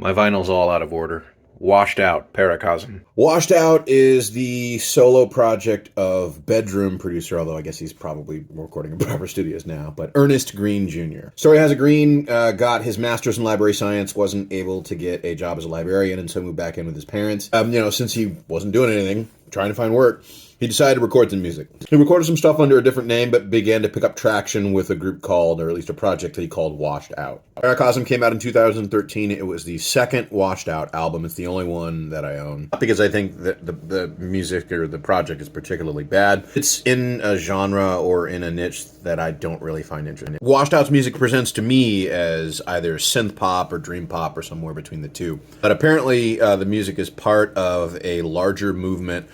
My vinyl's all out of order. Washed Out, PARACOSM. Washed Out is the solo project of bedroom producer, although I guess he's probably recording in proper studios now, but Ernest Green Jr. Story has a Green got his master's in library science, wasn't able to get a job as a librarian, and so moved back in with his parents. Since he wasn't doing anything, trying to find work, he decided to record some music. He recorded some stuff under a different name, but began to pick up traction with a group called, or at least a project that he called Washed Out. PARACOSM came out in 2013. It was the second Washed Out album. It's the only one that I own. Not because I think that the music or the project is particularly bad. It's in a genre or in a niche that I don't really find interesting. Washed Out's music presents to me as either synth pop or dream pop or somewhere between the two. But apparently the music is part of a larger movement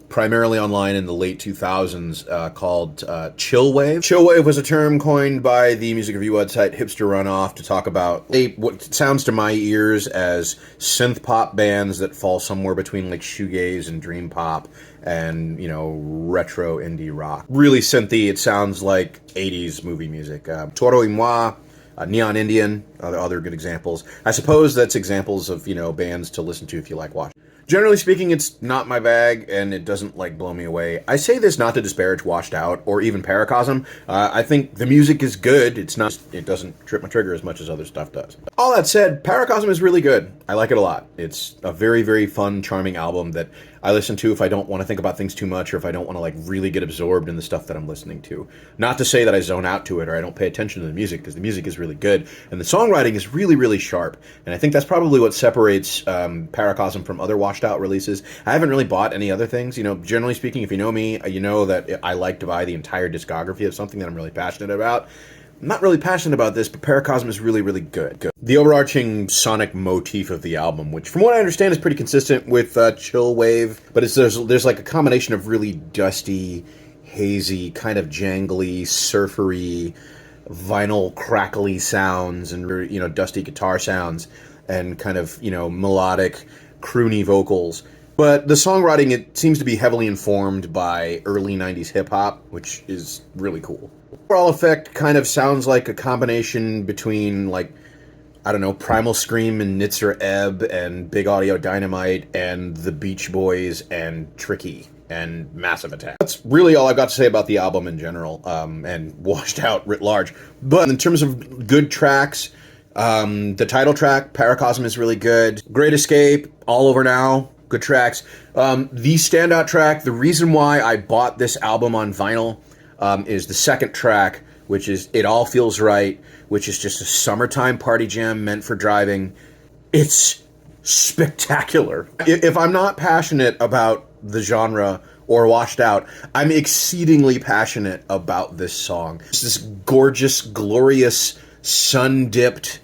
primarily online in the late 2000s called chillwave. Chillwave was a term coined by the music review website Hipster Runoff to talk about what sounds to my ears as synth pop bands that fall somewhere between like shoegaze and dream pop and, retro indie rock. Really synthy. It sounds like 80s movie music. Toro y Moi, Neon Indian, other good examples. I suppose that's examples of, bands to listen to if you like watching. Generally speaking, it's not my bag, and it doesn't, blow me away. I say this not to disparage Washed Out, or even PARACOSM. I think the music is good. It doesn't trip my trigger as much as other stuff does. All that said, PARACOSM is really good. I like it a lot. It's a very, very fun, charming album that I listen to if I don't want to think about things too much, or if I don't want to, really get absorbed in the stuff that I'm listening to. Not to say that I zone out to it, or I don't pay attention to the music, because the music is really good, and the songwriting is really, really sharp. And I think that's probably what separates PARACOSM from other Washed Out releases. I haven't really bought any other things. Generally speaking, if you know me, you know that I like to buy the entire discography of something that I'm really passionate about. I'm not really passionate about this, but PARACOSM is really, really good. The overarching sonic motif of the album, which from what I understand is pretty consistent with Chillwave, but there's like a combination of really dusty, hazy, kind of jangly, surfery, vinyl crackly sounds and, dusty guitar sounds and kind of, melodic, croony vocals. But the songwriting, it seems to be heavily informed by early 90s hip-hop, which is really cool. Overall effect kind of sounds like a combination between, Primal Scream and Nitzer Ebb and Big Audio Dynamite and the Beach Boys and Tricky and Massive Attack. That's really all I've got to say about the album in general, and Washed Out writ large. But in terms of good tracks, the title track, PARACOSM, is really good. Great Escape, All Over Now, good tracks. The standout track, the reason why I bought this album on vinyl, is the second track, which is It All Feels Right, which is just a summertime party jam meant for driving. It's spectacular. If I'm not passionate about the genre or Washed Out, I'm exceedingly passionate about this song. It's this gorgeous, glorious, sun-dipped,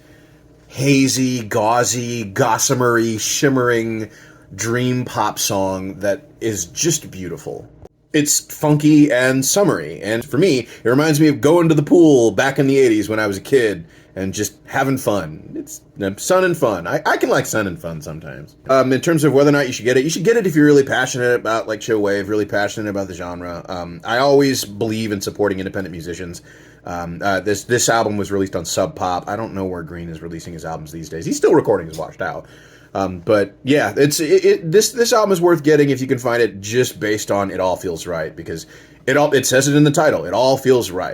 hazy, gauzy, gossamery, shimmering dream pop song that is just beautiful. It's funky and summery, and for me, it reminds me of going to the pool back in the 80s when I was a kid and just having fun. It's sun and fun. I can like sun and fun sometimes. In terms of whether or not you should get it if you're really passionate about chillwave, really passionate about the genre. I always believe in supporting independent musicians. This album was released on Sub Pop. I don't know where Green is releasing his albums these days. He's still recording his Washed Out. But yeah, this album is worth getting if you can find it, just based on It All Feels Right, because it says it in the title. It all feels right.